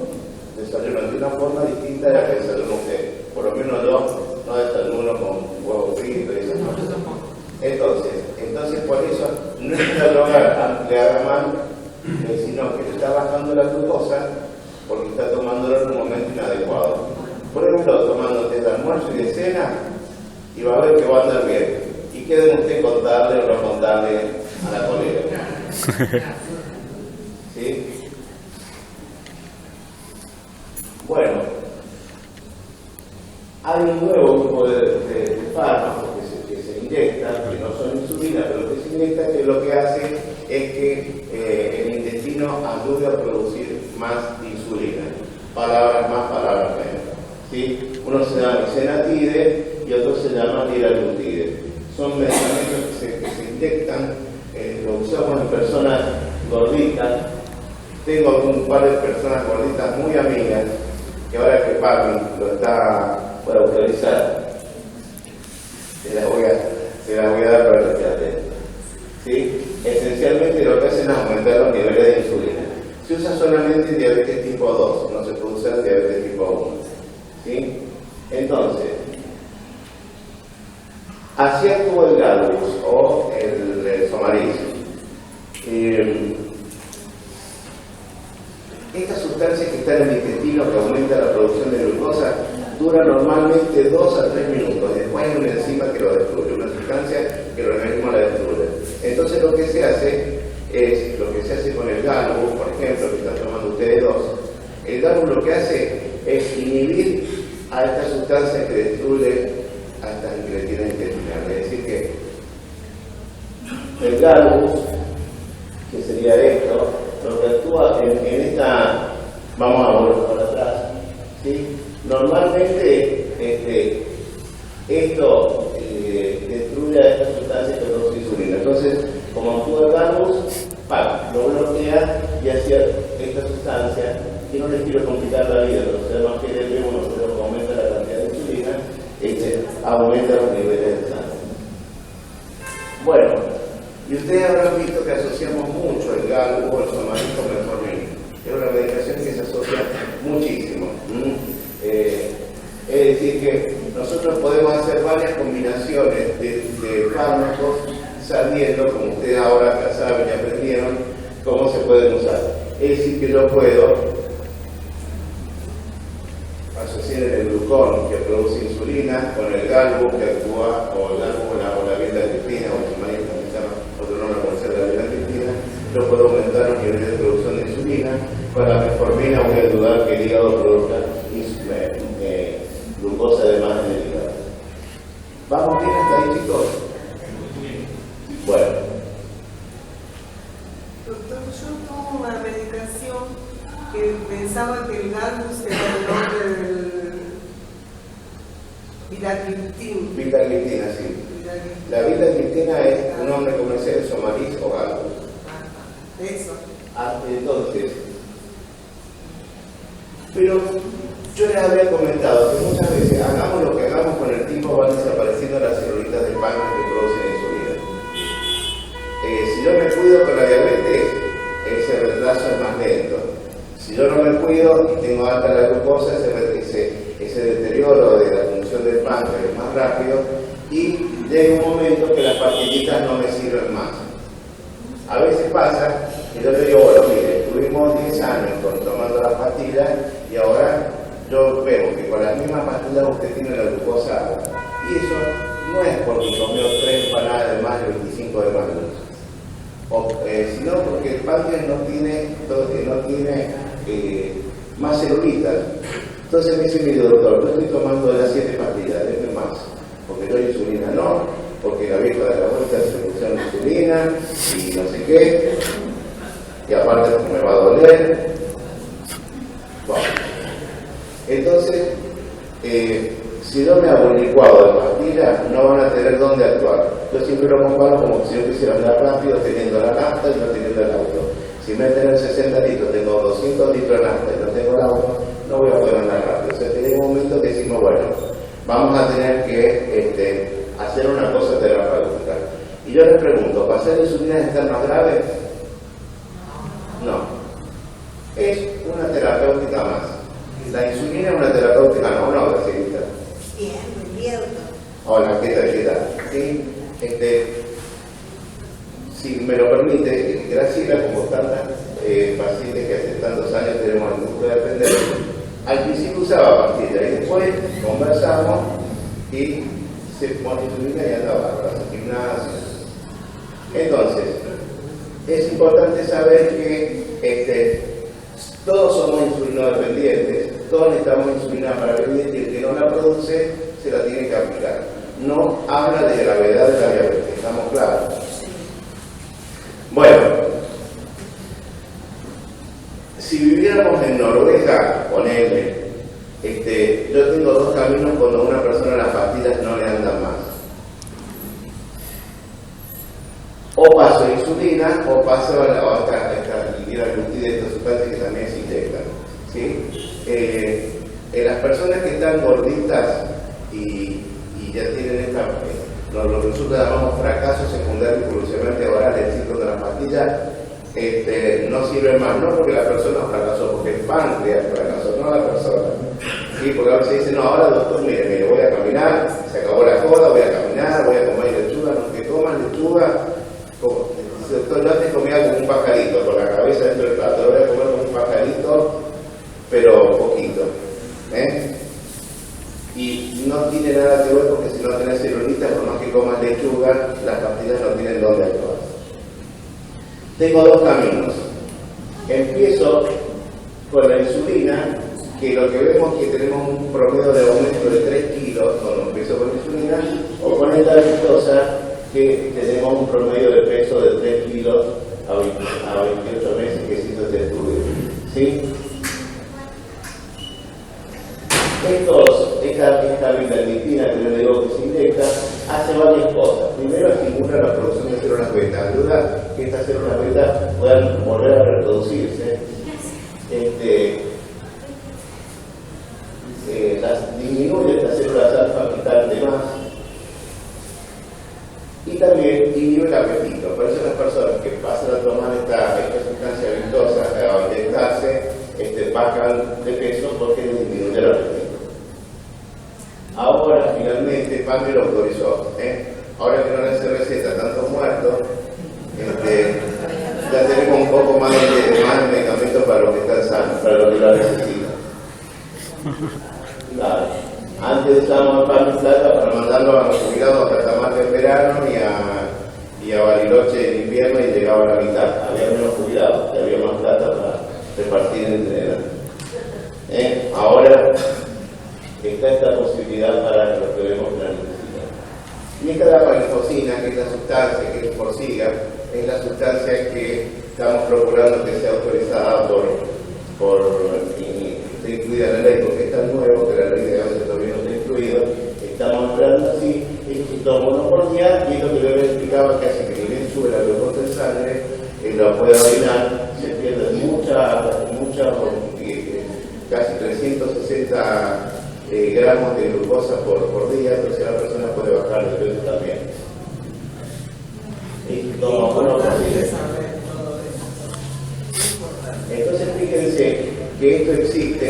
desayunan de una forma distinta de la que desayuna usted. Por lo menos yo no desayuno con huevo frito y esas cosas. Entonces por eso no es que la droga le haga mal, sino que le está bajando la glucosa porque está tomándolo en un momento inadecuado. Por ejemplo, tomando té de almuerzo y de cena, y va a ver que va a andar bien. Y quede usted contarle o no contarle a la colega. ¿Sí? Bueno, hay un nuevo grupo de fármacos que se inyectan, que no son insulina, pero que se inyectan, que lo que hace es que el intestino ayude a producir más insulina. Palabras más, palabras menos. ¿Sí? Uno se llama Senatide y otro se llama liraglutide. Son medicamentos que se inyectan, lo usamos en personas gorditas. Tengo un par de personas gorditas muy amigas que ahora que Papi lo está por autorizar, se las voy a dar para que esté atento. ¿Sí? Esencialmente lo que hacen es aumentar los niveles de insulina. Se usa solamente en diabetes tipo 2, no se puede usar en diabetes tipo 1. ¿Sí? Entonces, así actúa el Galbus o el Somarizo. Estas sustancias que están en el intestino que aumentan la producción de glucosa duran normalmente 2 a 3 minutos. Después hay una enzima que lo destruye, una sustancia que el organismo la destruye. Entonces lo que se hace con el Galbus, por ejemplo, que están tomando ustedes dos. El Galbus lo que hace es inhibir a esta sustancia que destruye galbus, que sería esto, lo que actúa en esta, vamos a volver para atrás, ¿sí? Normalmente esto destruye a esta sustancia que produce insulina. Entonces, como actúa el galbus, lo bloquea y hacia esta sustancia, que no les quiero complicar la vida, pero ustedes más que vemos nosotros aumenta la cantidad de insulina, aumenta los niveles de sangre. Bueno, y ustedes habrán visto que asociamos mucho el galbus o el somalis con metformina. Es una medicación que se asocia muchísimo. Es decir, que nosotros podemos hacer varias combinaciones de fármacos sabiendo, como ustedes ahora ya saben y aprendieron, cómo se pueden usar. Es decir, que yo puedo asociar el glucón que produce insulina con el galbus que actúa, o el galbus o la beta-gliptina, o el somalis, otro nombre comercial de la beta-gliptina. Yo puedo aumentar los niveles de producción de insulina. Con la metformina voy a ayudar que el hígado produzca glucosa de más en el hígado. ¿Vamos bien hasta ahí, chicos? Bueno. Doctor, yo tomo una medicación que pensaba que el galbus era el nombre del vitagliptin. Vitagliptina, sí. La vitagliptina es un nombre comercial de somalis o galbus. Eso. Entonces, pero yo les había comentado que muchas veces, hagamos lo que hagamos con el tiempo, van desapareciendo las celulitas del páncreas que producen insulina. Si yo me cuido con la diabetes, ese retraso es más lento. Si yo no me cuido y tengo alta la glucosa, ese deterioro de la función del páncreas es más rápido y llega un momento que las pastillitas no me sirven más. A veces pasa que yo le digo, bueno, mire, estuvimos 10 años tomando las pastillas y ahora yo veo que con las mismas pastillas usted tiene la glucosa alta. Y eso no es porque comió 3 empanadas de más y 25 de más dulce, sino porque el páncreas no tiene más celulitas. Entonces me dice mi doctor, yo estoy tomando de las 7 pastillas, denme más, porque yo insulina no, porque la vieja de la vuelta se pusieron insulina y no sé qué, y aparte me va a doler. Bueno. Entonces, si yo me hago un licuado de pastillas, no van a tener dónde actuar. Yo siempre lo comparo como si yo quisiera andar rápido teniendo la nafta y no teniendo el auto. Si me tener 60 litros, tengo 200 litros de nafta y no tengo el auto, no voy a poder andar rápido. O sea, llega un momento que decimos, bueno, vamos a tener que hacer una cosa terapéutica. Y yo les pregunto, ¿pasar insulina estar más grave? No. Es una terapéutica más. La insulina es una terapéutica, no, Gracielita. Bien, muy bien. Hola, ¿qué tal? Sí, si me lo permite, Graciela, como tantas pacientes que hace tantos años tenemos el gusto de aprender, al principio usaba pastillas y después conversamos y se pone insulina y andaba para hacer gimnasio. Entonces, es importante saber que todos somos insulinodependientes, todos necesitamos insulina para vivir y el que no la produce se la tiene que aplicar. No habla de gravedad de la diabetes, ¿estamos claros? Bueno, si viviéramos en Noruega, ponele, yo tengo 2 caminos cuando a una persona las pastillas no le andan más. O paso insulina o paso a la otra liraglutida, esta sustancia que también se inyecta. ¿Sí? Las personas que están gorditas y ya tienen lo que nosotros llamamos fracaso secundario evolucionalmente oral, el ciclo de las pastillas, no sirve más, no porque la persona fracasó, porque el páncreas fracasó, no la persona. ¿Sí? Porque a veces dicen, no, ahora doctor, mire, voy a caminar, se acabó la joda, voy a caminar, voy a comer lechuga, los que coman lechuga, doctor, yo antes comía como un pajarito, con la cabeza dentro del plato, ahora voy a comer como un pajarito, pero poquito. Y no tiene nada que ver porque si no tenés celulitis, por más que comas lechuga, las pastillas no tienen dónde actuar. Tengo 2 caminos. Empiezo con la insulina, que lo que vemos es que tenemos un promedio de aumento de 3 kilos cuando empiezo con la insulina, o con esta glucosa, que tenemos un promedio de peso de 3 kilos a 28 meses que se hizo este estudio. ¿Sí? Esta vitamina que yo le digo que se inyecta hace varias cosas. Primero, estimula la producción de células beta, ayuda a que estas células beta puedan volver a reproducirse. Disminuye estas células alfa que están de más. Y también inhibe el apetito. Por eso las personas que pasan a tomar esta sustancia vistosa a inyectarse bajan de peso porque disminuye el apetito. Ahora finalmente Pamela lo autorizó. Ahora que no le hace receta tantos muertos, ya tenemos un poco más de medicamentos para los que están sanos, para los que lo necesitan. Claro. Antes usábamos Pamela plata para mandarlo a los jubilados a Catamarca en verano y a Bariloche en invierno y llegaba a la mitad. Había menos jubilados y había más plata para repartir entre ellos. Ahora está esta posibilidad para los que vemos que la necesitan. Y esta es la panfosina, que es la sustancia que es Forxiga, es la sustancia que estamos procurando que sea autorizada está incluida en la ley porque es tan nuevo que la ley de gases todavía no está incluida. Estamos entrando así, y tomo uno por día, y lo que yo les explicaba que hace que ni bien sube la glucosa en sangre, lo puede orinar, se pierde casi 360 gramos de glucosa por día, entonces la persona puede bajar de peso también. Y toma uno por día. Entonces fíjense que esto existe.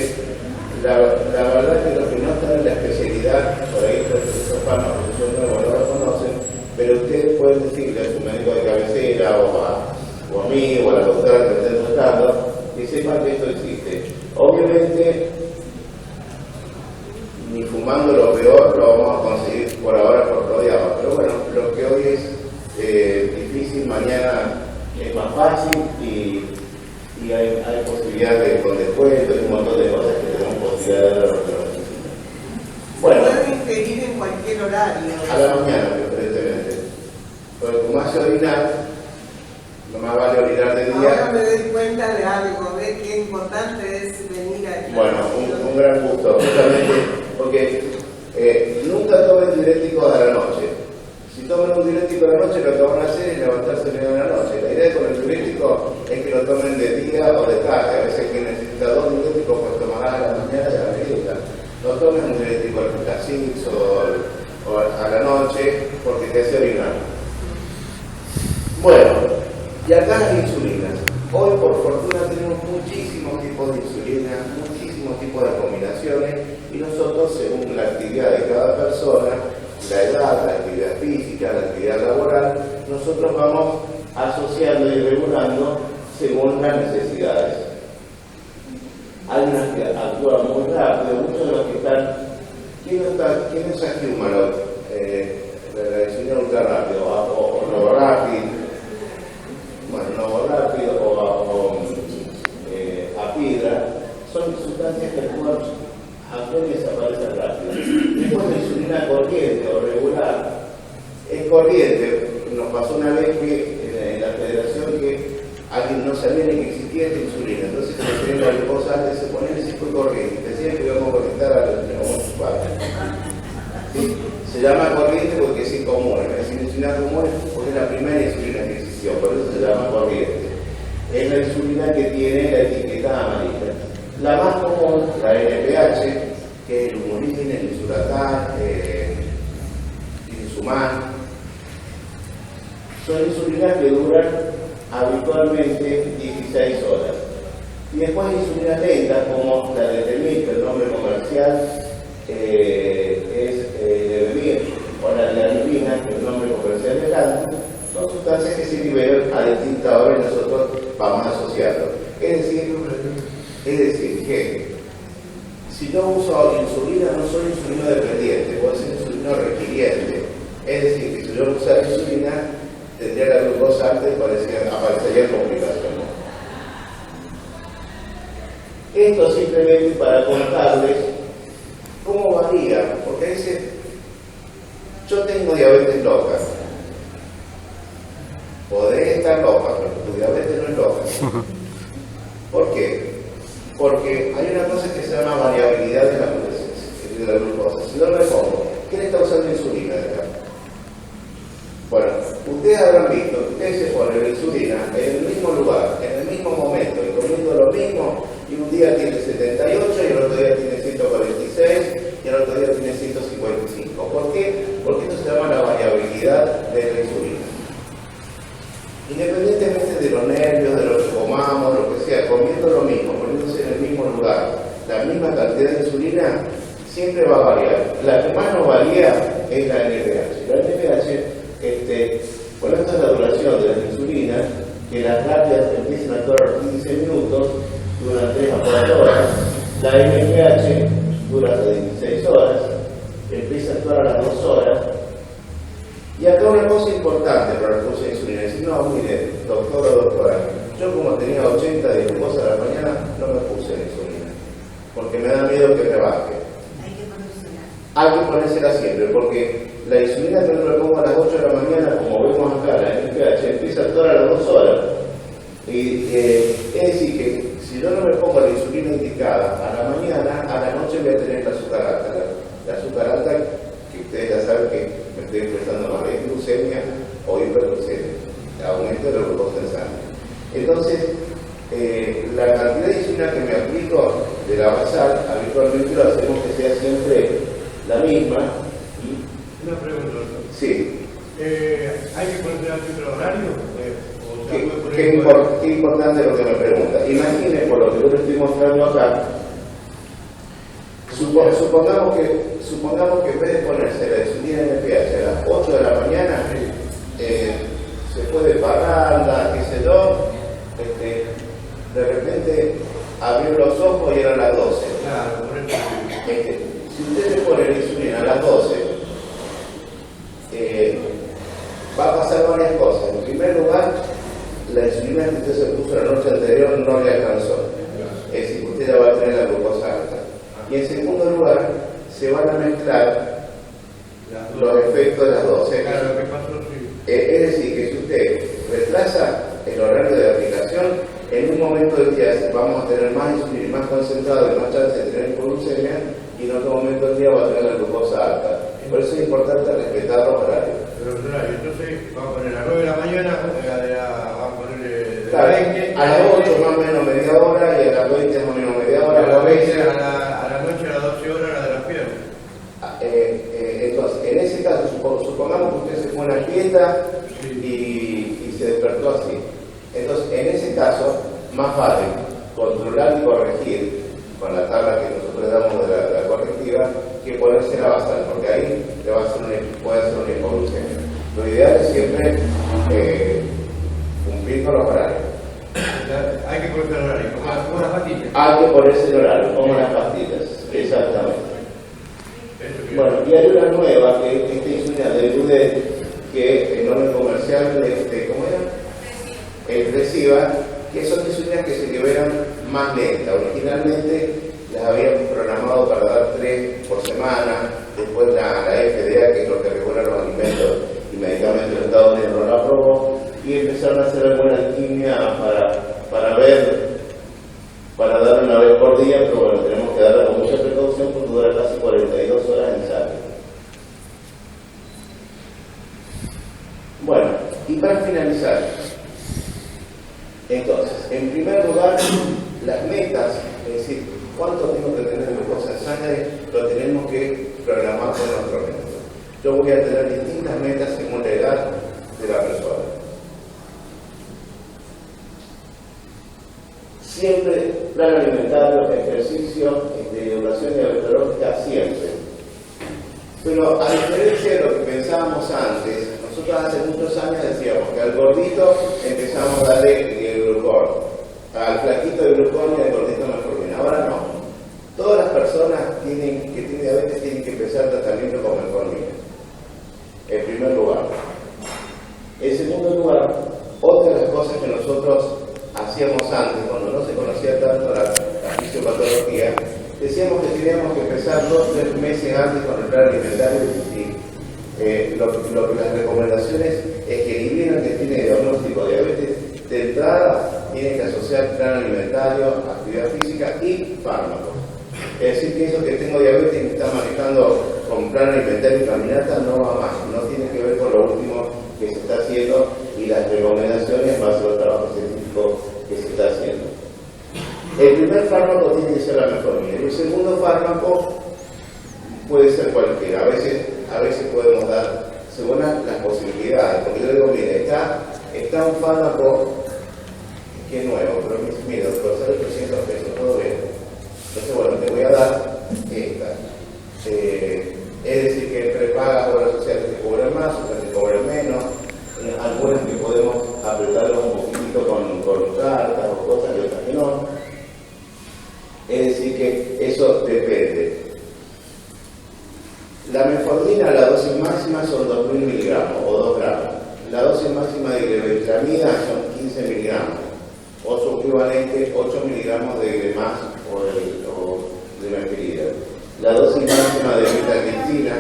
La verdad es que los que no están en la especialidad, por ahí estos fármacos son nuevos, no lo conocen, pero ustedes pueden decirle a su médico de cabecera o a mí o a la doctora que me estén tratando que sepan que esto existe. Obviamente, ni fumando lo peor lo vamos a conseguir por ahora por rodeado, pero bueno, lo que hoy es difícil, mañana es más fácil y hay posibilidades con descuento y un montón de cosas que tenemos posibilidad de ver. Bueno, pueden ingerir en cualquier horario. A la mañana, preferentemente. Porque como hace orinar, no más vale orinar de día. Ahora me doy cuenta de algo, ¿ves qué importante es venir aquí? Bueno, un gran gusto, justamente porque nunca tomen diuréticos a la noche. Si toman un diurético a la noche, lo que van a hacer es levantarse medio de la noche. La idea con el diurético es que lo tomen de día o de tarde. A veces quien necesita 2 diuréticos, pues tomará a la mañana y a la mediodía. No tomen un diurético al Fitacix o a la noche porque te hace orinar. Bueno, y acá la insulina. Hoy, por fortuna, tenemos muchísimos tipos de insulina, muchísimos tipos de combinaciones, y nosotros, según la actividad de cada persona, la edad, la actividad física, la actividad laboral, nosotros vamos asociando y regulando según las necesidades. Hay unas que actúan muy rápido, muchos de los que están... ¿Quién usa Humalog? La insulina ultra rápido, o Novorapid, bueno, Novorapid o Apidra, son sustancias que actúan y desaparecen rápido. Después la insulina corriente o regular, es corriente. Nos pasó una vez que en la federación que alguien no sabía ni que existía esta insulina, entonces se tenía la glucosa antes se ponía y fue corriente, decían que íbamos a conectar a los ¿sí? Se llama corriente porque es incomún, es insulina común porque es la primera insulina que existió, por eso se llama corriente. Es la insulina que tiene la etiqueta amarilla. La más común, la NPH, que es el Humulin, el Insulatán, el Insuman, son insulinas que duran habitualmente 16 horas. Y después hay insulinas lentas, como la de Temil, que el nombre comercial es Levemir, o la de Alipina, que el nombre comercial de Lantus, son sustancias que se liberan a distintas horas y nosotros vamos a asociarlo. Es decir que si yo uso insulina, no soy insulino dependiente, puedo ser insulino requiriente. Es decir, que si yo usara insulina, tendría la glucosa antes, aparecería complicaciones. Esto simplemente para contarles cómo varía, porque dice, yo tengo diabetes loca, quedan locas, pero tu diabetes no es loca. ¿Por qué? Porque hay una cosa que se llama variabilidad de la glucosa. Si yo me pongo, ¿quién está usando insulina de acá? Bueno, ustedes habrán visto que ustedes se ponen la insulina en el mismo lugar, en el mismo momento, y comiendo lo mismo, y un día tiene 78, y el otro día tiene 146, y el otro día tiene 155. ¿Por qué? Porque esto se llama la variabilidad de la insulina. Independientemente de los nervios, de lo que comamos, lo que sea, comiendo lo mismo, poniéndose en el mismo lugar, la misma cantidad de insulina siempre va a variar. La que más nos varía es la NPH. La NPH, por esta es la duración de la insulina, que las rápidas empiezan a actuar 15 minutos, duran 3 a 4 horas, la NPH dura hasta 16 horas, empieza a actuar a las 2 horas. Y acá una cosa importante para el curso de insulina, es decir, no, mire, doctor o doctora, yo como tenía 80 de glucosa a la mañana, no me puse la insulina, porque me da miedo que me baje. Hay que ponérsela siempre, porque la insulina que yo le pongo a las 8 de la mañana, como vemos acá, la NPH empieza a actuar a las 2 horas. Y es decir, que si yo no me pongo la insulina indicada a la mañana, a la noche voy a tener la azúcar alta. La azúcar alta, que ustedes ya saben que me estoy expresando mal, es glucemia o hiperglucemia, aumento de la glucosa en sangre. Entonces, la cantidad de insulina que me aplico de la basal, habitualmente lo hacemos que sea siempre la misma. Una pregunta, doctor. Sí. ¿Hay que poner el horario? Qué importante lo que me pregunta. Imagine, por lo que yo le estoy mostrando acá, supongamos que en vez de ponerse la insulina NPH a las 8 de la mañana, se fue de parranda, qué sé yo, de repente abrió los ojos y eran las 12. Claro, por eso. Si usted le pone la insulina a las 12, va a pasar varias cosas. En primer lugar, la insulina que usted se puso la noche anterior no le alcanzó. Es decir, usted ya va a tener la glucosa alta. Y en segundo lugar, se van a mezclar los efectos de las 12. Claro, lo que pasó, sí. Es decir, que si usted retrasa el horario de aplicación, en un momento del día vamos a tener más insulina, más concentrado y más chance de tener hipoglucemia, y en otro momento del día va a tener la glucosa alta. Por eso es importante respetar los horarios. Los horarios, entonces vamos a poner a las 9 de la mañana, vamos a ponerle de Claro, 20. a las 8 más o menos media hora y a las 20 más o menos media hora. A las 20, a la noche a las 12 horas la de las piernas. Entonces, en ese caso, supongamos que usted se fue a una fiesta y se despertó así. Entonces, en ese caso, más fácil controlar y corregir con la tabla que nosotros damos de la correctiva que ponerse la basal, porque ahí le va a hacer puede hacer una hipoglucemia. Lo ideal es siempre cumplir con los horarios. Hay que ponerse el horario, como las pastillas. Hay que ponerse el horario, como las pastillas, exactamente. Bueno, y hay una nueva, que es esta insulina de Ludet, que es el nombre comercial ¿cómo era? Expresiva, que son insulinas que se liberan más lenta. Originalmente las habían programado para dar 3 por semana, después la FDA, que es lo que regula los alimentos y medicamentos de Estados Unidos, no la aprobó, y empezaron a hacer alguna alquimia para dar una vez por día, pero bueno, tenemos que darla con mucha precaución porque dura casi 42 horas en sangre. Bueno, y para finalizar, entonces, en primer lugar, las metas, es decir, cuánto tengo que tener de glucosa en sangre, lo tenemos que programar con nuestro método. Yo voy a tener distintas metas según la edad de la persona. Siempre plan alimentario, ejercicio, educación diabetológica, siempre. Pero a diferencia de lo que pensábamos antes, nosotros hace muchos años decíamos que al gordito empezamos a darle el glucón, al flaquito de glucón y al gordito metformina. Ahora no. Todas las personas que tienen diabetes tienen que empezar el tratamiento con metformina. En primer lugar. En segundo lugar, otra de las cosas que nosotros hacíamos antes, cuando no se conocía tanto la fisiopatología, decíamos que teníamos que empezar 2 o 3 meses antes con el plan alimentario y lo que las recomendaciones es que ni bien que tiene diagnóstico de diabetes sea plan alimentario, actividad física y fármacos. Es decir, que eso que tengo diabetes y me está manejando con plan alimentario y caminata no va más, no tiene que ver con lo último que se está haciendo y las recomendaciones en base al trabajo científico que se está haciendo. El primer fármaco tiene que ser la metformina y el segundo fármaco puede ser cualquiera. A veces podemos dar según las posibilidades, porque yo digo, mire, está un fármaco que es nuevo, pero me dice, mire, doctor, sale 800 pesos, todo bien. Entonces, bueno, te voy a dar esta. Es decir, que prepagas obras sociales que cobran más, otras que cobran menos, algunas que podemos apretarlos un poquitito con cartas o cosas y otras que no. Es decir, que eso depende. La metformina, la dosis máxima son 2.000 miligramos o 2 gramos. La dosis máxima de glebetramida son 15 miligramos o su equivalente 8 miligramos de Gremas o de mefirida. La dosis máxima de metacristina,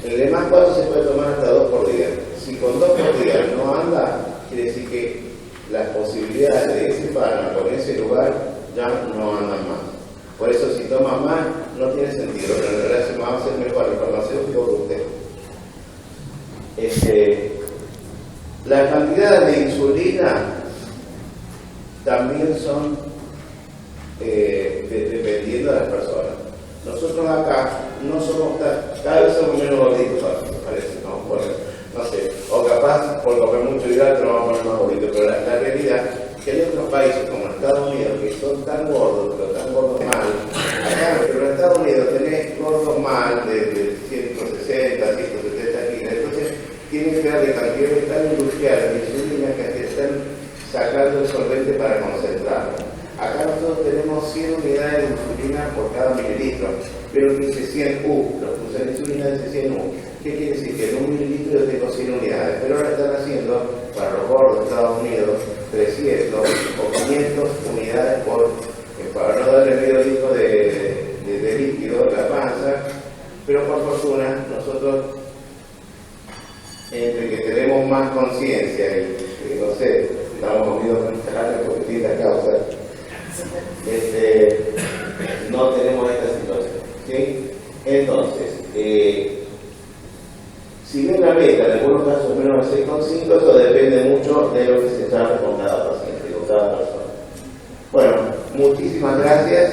el Gremas 4 se puede tomar hasta 2 por día. Si con 2 por día no anda, quiere decir que las posibilidades de ese fármaco en ese lugar ya no andan más. Por eso, si toma más, no tiene sentido, pero en realidad se va a hacer mejor el farmacéutico que usted. La cantidad de insulina también son dependiendo de las personas. Nosotros acá no somos cada vez somos menos gorditos, parece, ¿no? Bueno, no sé, o capaz por comer mucho hidrato nos vamos a poner más gorditos, pero la realidad es que hay otros países como Estados Unidos que son tan gordos, pero tan gordos mal. Acá, pero en Estados Unidos tenés gordos mal de 160, 170 kilos, entonces tienen que darle cantidades tan industriales de insulina que están sacando el solvente para concentrarlo. Acá nosotros tenemos 100 unidades de insulina por cada mililitro, pero dice 100 U, los que usan insulina dice 100 U. ¿Qué quiere decir? Que en un mililitro yo tengo 100 unidades, pero ahora están haciendo, para los gordos de Estados Unidos, 300 o 500 unidades para no darle medio litro de líquido en la panza, pero por fortuna nosotros, entre que tenemos más conciencia y no sé, estamos comiendo con carne por distintas causas, no tenemos esta situación, ¿sí? Entonces, si bien la meta en algunos casos es menos de 6,5, eso depende mucho de lo que se trabaje con cada paciente, con cada persona. Bueno, muchísimas gracias.